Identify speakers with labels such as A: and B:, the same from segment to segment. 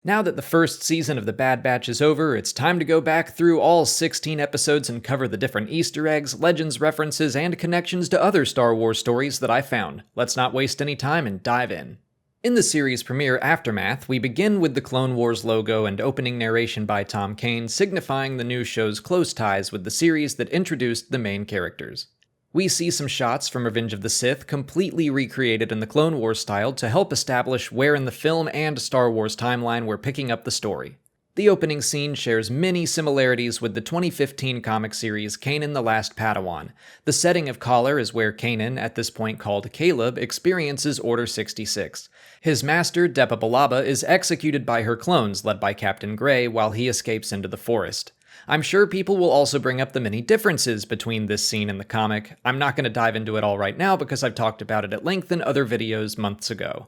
A: Now that the first season of The Bad Batch is over, it's time to go back through all 16 episodes and cover the different Easter eggs, legends, references, and connections to other Star Wars stories that I found. Let's not waste any time and dive in. In the series premiere Aftermath, we begin with the Clone Wars logo and opening narration by Tom Kane signifying the new show's close ties with the series that introduced the main characters. We see some shots from Revenge of the Sith completely recreated in the Clone Wars style to help establish where in the film and Star Wars timeline we're picking up the story. The opening scene shares many similarities with the 2015 comic series Kanan the Last Padawan. The setting of Collar is where Kanan, at this point called Caleb, experiences Order 66. His master, Depa Billaba, is executed by her clones led by Captain Grey while he escapes into the forest. I'm sure people will also bring up the many differences between this scene and the comic. I'm not going to dive into it all right now because I've talked about it at length in other videos months ago.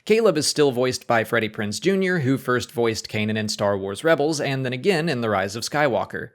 A: Caleb is still voiced by Freddie Prinze Jr., who first voiced Kanan in Star Wars Rebels and then again in The Rise of Skywalker.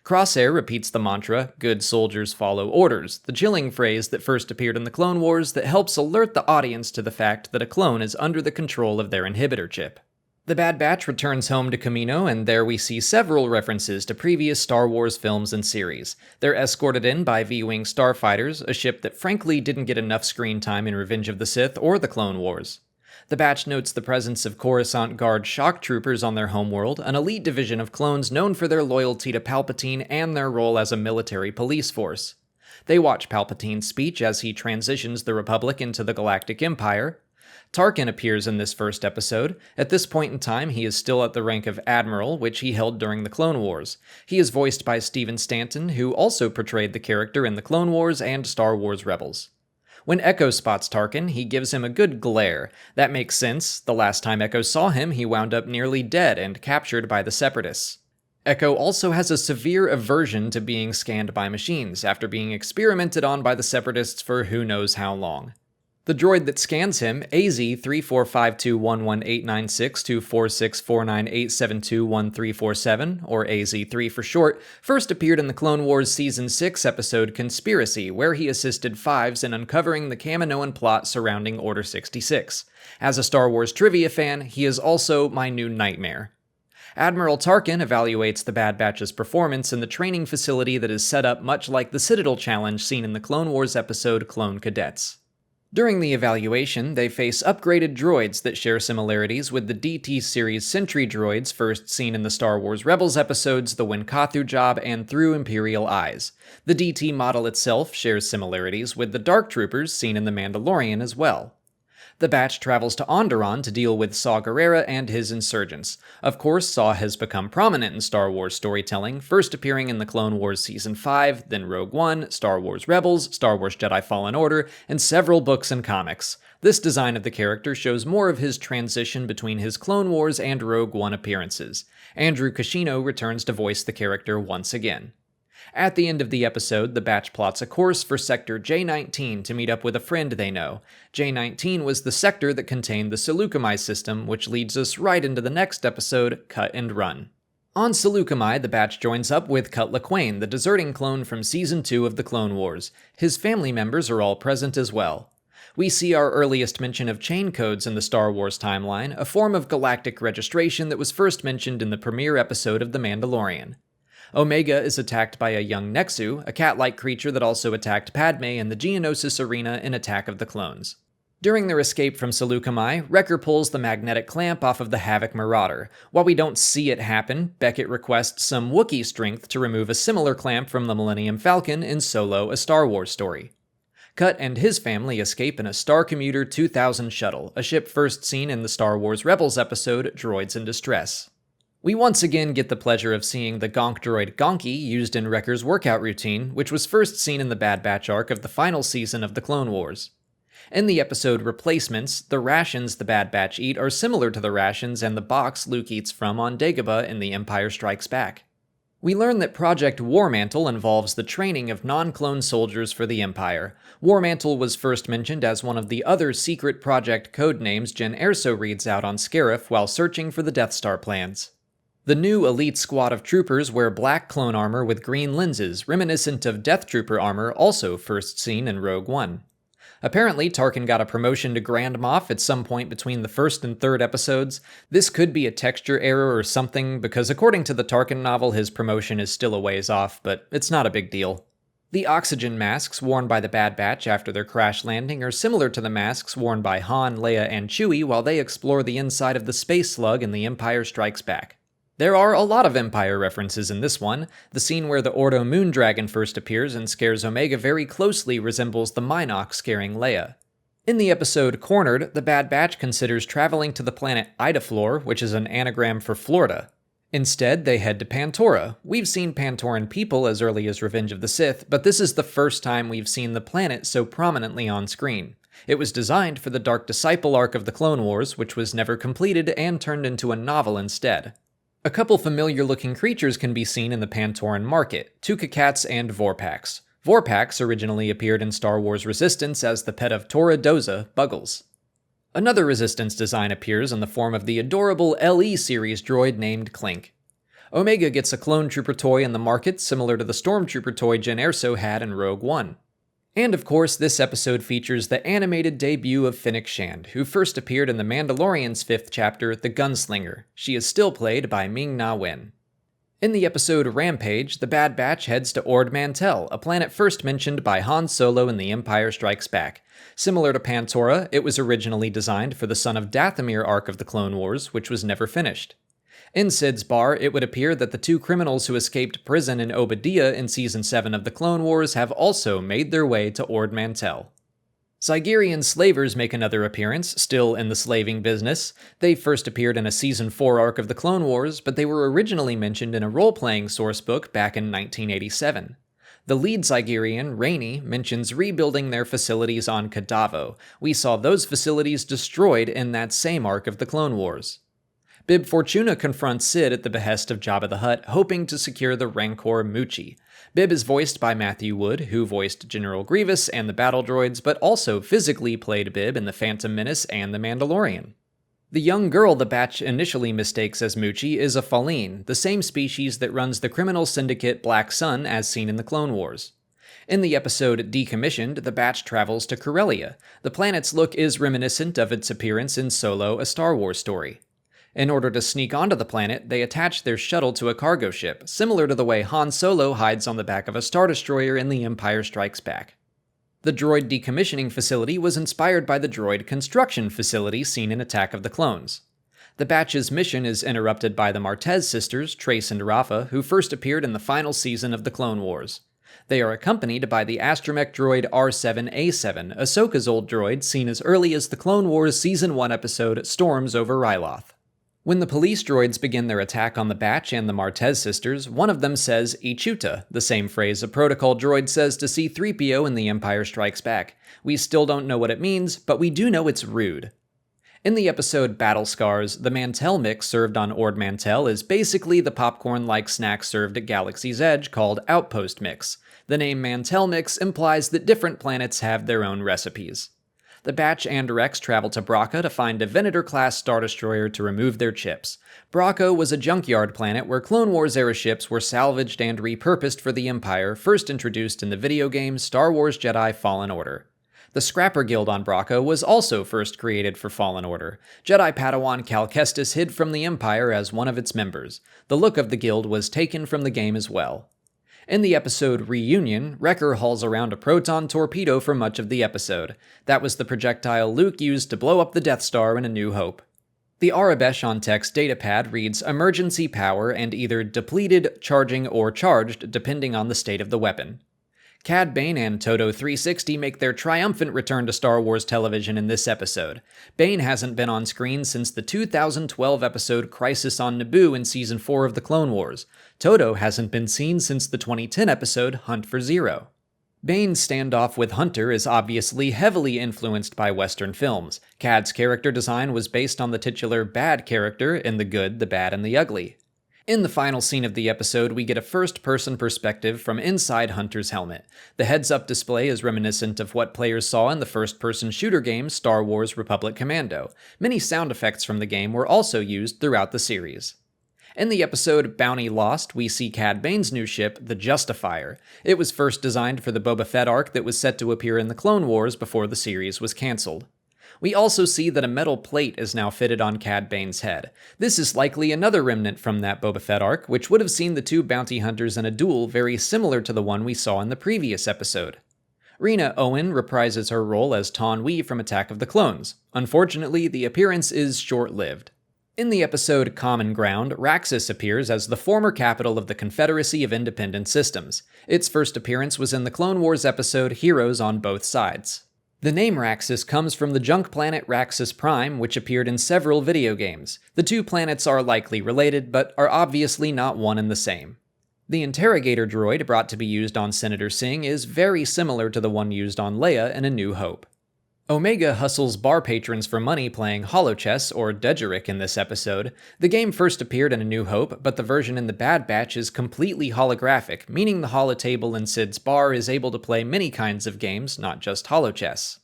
A: Crosshair repeats the mantra, "Good soldiers follow orders," the chilling phrase that first appeared in the Clone Wars that helps alert the audience to the fact that a clone is under the control of their inhibitor chip. The Bad Batch returns home to Kamino, and there we see several references to previous Star Wars films and series. They're escorted in by V-Wing starfighters, a ship that frankly didn't get enough screen time in Revenge of the Sith or the Clone Wars. The Batch notes the presence of Coruscant Guard shock troopers on their homeworld, an elite division of clones known for their loyalty to Palpatine and their role as a military police force. They watch Palpatine's speech as he transitions the Republic into the Galactic Empire. Tarkin appears in this first episode. At this point in time, he is still at the rank of Admiral, which he held during the Clone Wars. He is voiced by Stephen Stanton, who also portrayed the character in the Clone Wars and Star Wars Rebels. When Echo spots Tarkin, he gives him a good glare. That makes sense. The last time Echo saw him, he wound up nearly dead and captured by the Separatists. Echo also has a severe aversion to being scanned by machines, after being experimented on by the Separatists for who knows how long. The droid that scans him, AZ-3452118962464987211347, or AZ-3 for short, first appeared in the Clone Wars Season 6 episode Conspiracy, where he assisted Fives in uncovering the Kaminoan plot surrounding Order 66. As a Star Wars trivia fan, he is also my new nightmare. Admiral Tarkin evaluates the Bad Batch's performance in the training facility that is set up much like the Citadel Challenge seen in the Clone Wars episode Clone Cadets. During the evaluation, they face upgraded droids that share similarities with the DT series Sentry droids first seen in the Star Wars Rebels episodes The Winkathu Job and Through Imperial Eyes. The DT model itself shares similarities with the Dark Troopers seen in The Mandalorian as well. The Batch travels to Onderon to deal with Saw Gerrera and his insurgents. Of course, Saw has become prominent in Star Wars storytelling, first appearing in the Clone Wars Season 5, then Rogue One, Star Wars Rebels, Star Wars Jedi Fallen Order, and several books and comics. This design of the character shows more of his transition between his Clone Wars and Rogue One appearances. Andrew Kashino returns to voice the character once again. At the end of the episode, the Batch plots a course for Sector J-19 to meet up with a friend they know. J-19 was the sector that contained the Seleucami system, which leads us right into the next episode, Cut and Run. On Seleucami, the Batch joins up with Cut Lawquane, the deserting clone from Season 2 of the Clone Wars. His family members are all present as well. We see our earliest mention of chain codes in the Star Wars timeline, a form of galactic registration that was first mentioned in the premiere episode of The Mandalorian. Omega is attacked by a young Nexu, a cat-like creature that also attacked Padme in the Geonosis arena in Attack of the Clones. During their escape from Seleucami, Wrecker pulls the magnetic clamp off of the Havoc Marauder. While we don't see it happen, Beckett requests some Wookiee strength to remove a similar clamp from the Millennium Falcon in Solo: A Star Wars Story. Cut and his family escape in a Star Commuter 2000 shuttle, a ship first seen in the Star Wars Rebels episode Droids in Distress. We once again get the pleasure of seeing the Gonk droid Gonky used in Wrecker's workout routine, which was first seen in the Bad Batch arc of the final season of the Clone Wars. In the episode Replacements, the rations the Bad Batch eat are similar to the rations and the box Luke eats from on Dagobah in The Empire Strikes Back. We learn that Project Warmantle involves the training of non-clone soldiers for the Empire. Warmantle was first mentioned as one of the other secret project codenames Jyn Erso reads out on Scarif while searching for the Death Star plans. The new elite squad of troopers wear black clone armor with green lenses, reminiscent of Death Trooper armor also first seen in Rogue One. Apparently, Tarkin got a promotion to Grand Moff at some point between the first and third episodes. This could be a texture error or something, because according to the Tarkin novel, his promotion is still a ways off, but it's not a big deal. The oxygen masks worn by the Bad Batch after their crash landing are similar to the masks worn by Han, Leia, and Chewie while they explore the inside of the space slug in The Empire Strikes Back. There are a lot of Empire references in this one. The scene where the Ordo Moondragon first appears and scares Omega very closely resembles the Mynock scaring Leia. In the episode Cornered, the Bad Batch considers traveling to the planet Idaflor, which is an anagram for Florida. Instead, they head to Pantora. We've seen Pantoran people as early as Revenge of the Sith, but this is the first time we've seen the planet so prominently on screen. It was designed for the Dark Disciple arc of the Clone Wars, which was never completed and turned into a novel instead. A couple familiar-looking creatures can be seen in the Pantoran market, Tukakats and Vorpax. Vorpax originally appeared in Star Wars Resistance as the pet of Tora Doza, Buggles. Another Resistance design appears in the form of the adorable LE series droid named Clink. Omega gets a clone trooper toy in the market similar to the stormtrooper toy Jyn Erso had in Rogue One. And of course, this episode features the animated debut of Fennec Shand, who first appeared in The Mandalorian's 5th chapter, The Gunslinger. She is still played by Ming-Na Wen. In the episode Rampage, the Bad Batch heads to Ord Mantell, a planet first mentioned by Han Solo in The Empire Strikes Back. Similar to Pantora, it was originally designed for the Son of Dathomir arc of the Clone Wars, which was never finished. In Sid's bar, it would appear that the two criminals who escaped prison in Obadiah in Season 7 of the Clone Wars have also made their way to Ord Mantell. Zygerian slavers make another appearance, still in the slaving business. They first appeared in a Season 4 arc of the Clone Wars, but they were originally mentioned in a role-playing sourcebook back in 1987. The lead Zygerian, Rainey, mentions rebuilding their facilities on Kadavo. We saw those facilities destroyed in that same arc of the Clone Wars. Bib Fortuna confronts Sid at the behest of Jabba the Hutt, hoping to secure the Rancor Muchi. Bib is voiced by Matthew Wood, who voiced General Grievous and the battle droids, but also physically played Bib in The Phantom Menace and The Mandalorian. The young girl the Batch initially mistakes as Muchi is a Faline, the same species that runs the criminal syndicate Black Sun as seen in the Clone Wars. In the episode Decommissioned, the Batch travels to Corellia. The planet's look is reminiscent of its appearance in Solo, A Star Wars Story. In order to sneak onto the planet, they attach their shuttle to a cargo ship, similar to the way Han Solo hides on the back of a Star Destroyer in The Empire Strikes Back. The droid decommissioning facility was inspired by the droid construction facility seen in Attack of the Clones. The Batch's mission is interrupted by the Martez sisters, Trace and Rafa, who first appeared in the final season of the Clone Wars. They are accompanied by the astromech droid R7A7, Ahsoka's old droid seen as early as the Clone Wars Season 1 episode Storms over Ryloth. When the police droids begin their attack on the Batch and the Martez sisters, one of them says Ichuta, the same phrase a protocol droid says to C-3PO in The Empire Strikes Back. We still don't know what it means, but we do know it's rude. In the episode Battle Scars, the Mantell mix served on Ord Mantell is basically the popcorn-like snack served at Galaxy's Edge called Outpost Mix. The name Mantell Mix implies that different planets have their own recipes. The Batch and Rex travel to Bracca to find a Venator-class Star Destroyer to remove their chips. Bracca was a junkyard planet where Clone Wars-era ships were salvaged and repurposed for the Empire, first introduced in the video game Star Wars Jedi Fallen Order. The Scrapper Guild on Bracca was also first created for Fallen Order. Jedi Padawan Cal Kestis hid from the Empire as one of its members. The look of the guild was taken from the game as well. In the episode Reunion, Wrecker hauls around a proton torpedo for much of the episode. That was the projectile Luke used to blow up the Death Star in A New Hope. The Arabesh on text datapad reads emergency power and either depleted, charging, or charged depending on the state of the weapon. Cad Bane and Toto 360 make their triumphant return to Star Wars television in this episode. Bane hasn't been on screen since the 2012 episode Crisis on Naboo in Season 4 of the Clone Wars. Toto hasn't been seen since the 2010 episode Hunt for Zero. Bane's standoff with Hunter is obviously heavily influenced by Western films. Cad's character design was based on the titular bad character in The Good, the Bad, and the Ugly. In the final scene of the episode, we get a first-person perspective from inside Hunter's helmet. The heads-up display is reminiscent of what players saw in the first-person shooter game Star Wars Republic Commando. Many sound effects from the game were also used throughout the series. In the episode Bounty Lost, we see Cad Bane's new ship, the Justifier. It was first designed for the Boba Fett arc that was set to appear in the Clone Wars before the series was cancelled. We also see that a metal plate is now fitted on Cad Bane's head. This is likely another remnant from that Boba Fett arc, which would have seen the two bounty hunters in a duel very similar to the one we saw in the previous episode. Rena Owen reprises her role as Taun We from Attack of the Clones. Unfortunately, the appearance is short-lived. In the episode Common Ground, Raxus appears as the former capital of the Confederacy of Independent Systems. Its first appearance was in the Clone Wars episode Heroes on Both Sides. The name Raxus comes from the junk planet Raxus Prime, which appeared in several video games. The two planets are likely related, but are obviously not one and the same. The interrogator droid brought to be used on Senator Singh is very similar to the one used on Leia in A New Hope. Omega hustles bar patrons for money playing holochess, or Dejeric in this episode. The game first appeared in A New Hope, but the version in the Bad Batch is completely holographic, meaning the holotable in Sid's bar is able to play many kinds of games, not just holochess.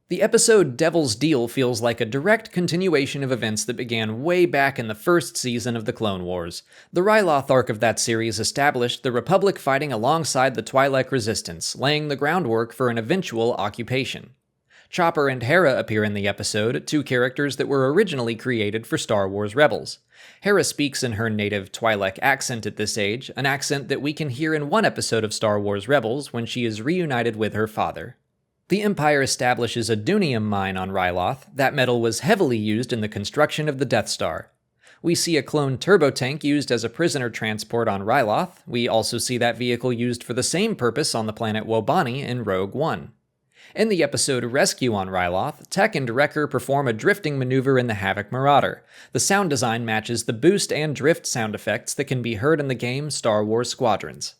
A: The episode Devil's Deal feels like a direct continuation of events that began way back in the first season of the Clone Wars. The Ryloth arc of that series established the Republic fighting alongside the Twi'lek Resistance, laying the groundwork for an eventual occupation. Chopper and Hera appear in the episode, two characters that were originally created for Star Wars Rebels. Hera speaks in her native Twi'lek accent at this age, an accent that we can hear in one episode of Star Wars Rebels when she is reunited with her father. The Empire establishes a dunium mine on Ryloth. That metal was heavily used in the construction of the Death Star. We see a clone turbo tank used as a prisoner transport on Ryloth. We also see that vehicle used for the same purpose on the planet Wobani in Rogue One. In the episode Rescue on Ryloth, Tech and Wrecker perform a drifting maneuver in the Havoc Marauder. The sound design matches the boost and drift sound effects that can be heard in the game Star Wars Squadrons.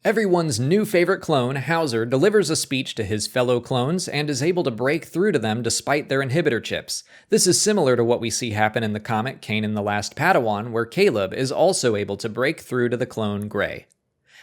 A: Everyone's new favorite clone, Hauser, delivers a speech to his fellow clones and is able to break through to them despite their inhibitor chips. This is similar to what we see happen in the comic Kanan the Last Padawan, where Caleb is also able to break through to the clone Grey.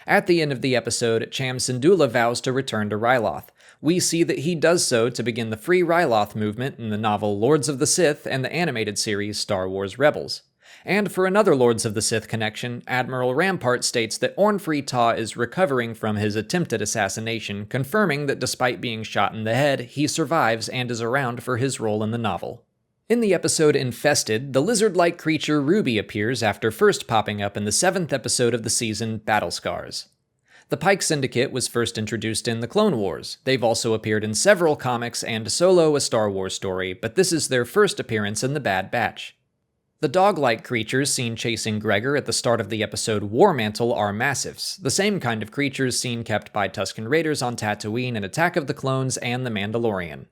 A: At the end of the episode, Cham Syndulla vows to return to Ryloth. We see that he does so to begin the Free Ryloth movement in the novel Lords of the Sith and the animated series Star Wars Rebels. And for another Lords of the Sith connection, Admiral Rampart states that Orn-Free Taa is recovering from his attempted assassination, confirming that despite being shot in the head, he survives and is around for his role in the novel. In the episode Infested, the lizard-like creature Ruby appears after first popping up in the 7th episode of the season, Battle Scars. The Pike Syndicate was first introduced in the Clone Wars. They've also appeared in several comics and solo A Star Wars Story, but this is their first appearance in the Bad Batch. The dog-like creatures seen chasing Gregor at the start of the episode War Mantle are Massifs, the same kind of creatures seen kept by Tusken Raiders on Tatooine in Attack of the Clones and The Mandalorian.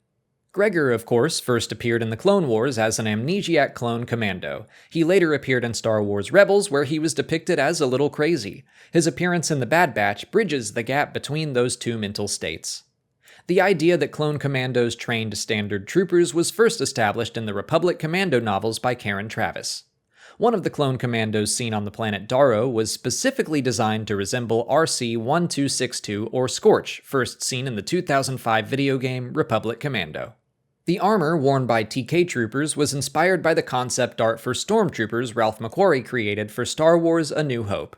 A: Gregor, of course, first appeared in the Clone Wars as an amnesiac clone commando. He later appeared in Star Wars Rebels, where he was depicted as a little crazy. His appearance in the Bad Batch bridges the gap between those two mental states. The idea that clone commandos trained standard troopers was first established in the Republic Commando novels by Karen Traviss. One of the clone commandos seen on the planet Daro was specifically designed to resemble RC-1262 or Scorch, first seen in the 2005 video game Republic Commando. The armor worn by TK troopers was inspired by the concept art for stormtroopers Ralph McQuarrie created for Star Wars A New Hope.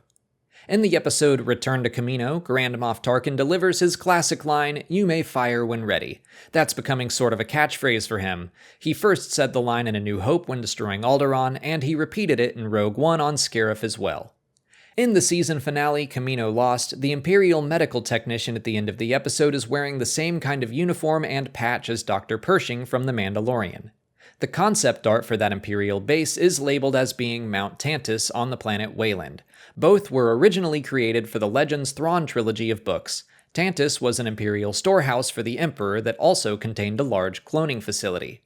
A: In the episode Return to Kamino, Grand Moff Tarkin delivers his classic line, "You may fire when ready." That's becoming sort of a catchphrase for him. He first said the line in A New Hope when destroying Alderaan, and he repeated it in Rogue One on Scarif as well. In the season finale, Kamino Lost, the Imperial medical technician at the end of the episode is wearing the same kind of uniform and patch as Dr. Pershing from The Mandalorian. The concept art for that Imperial base is labeled as being Mount Tantus on the planet Wayland. Both were originally created for the Legends Thrawn trilogy of books. Tantus was an Imperial storehouse for the Emperor that also contained a large cloning facility.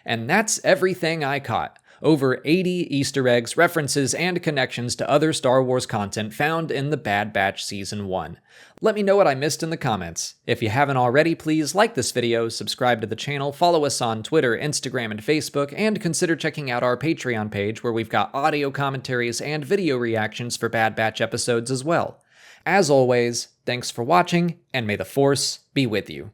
A: And that's everything I caught. Over 80 Easter eggs, references, and connections to other Star Wars content found in The Bad Batch Season 1. Let me know what I missed in the comments. If you haven't already, please like this video, subscribe to the channel, follow us on Twitter, Instagram, and Facebook, and consider checking out our Patreon page where we've got audio commentaries and video reactions for Bad Batch episodes as well. As always, thanks for watching, and may the Force be with you.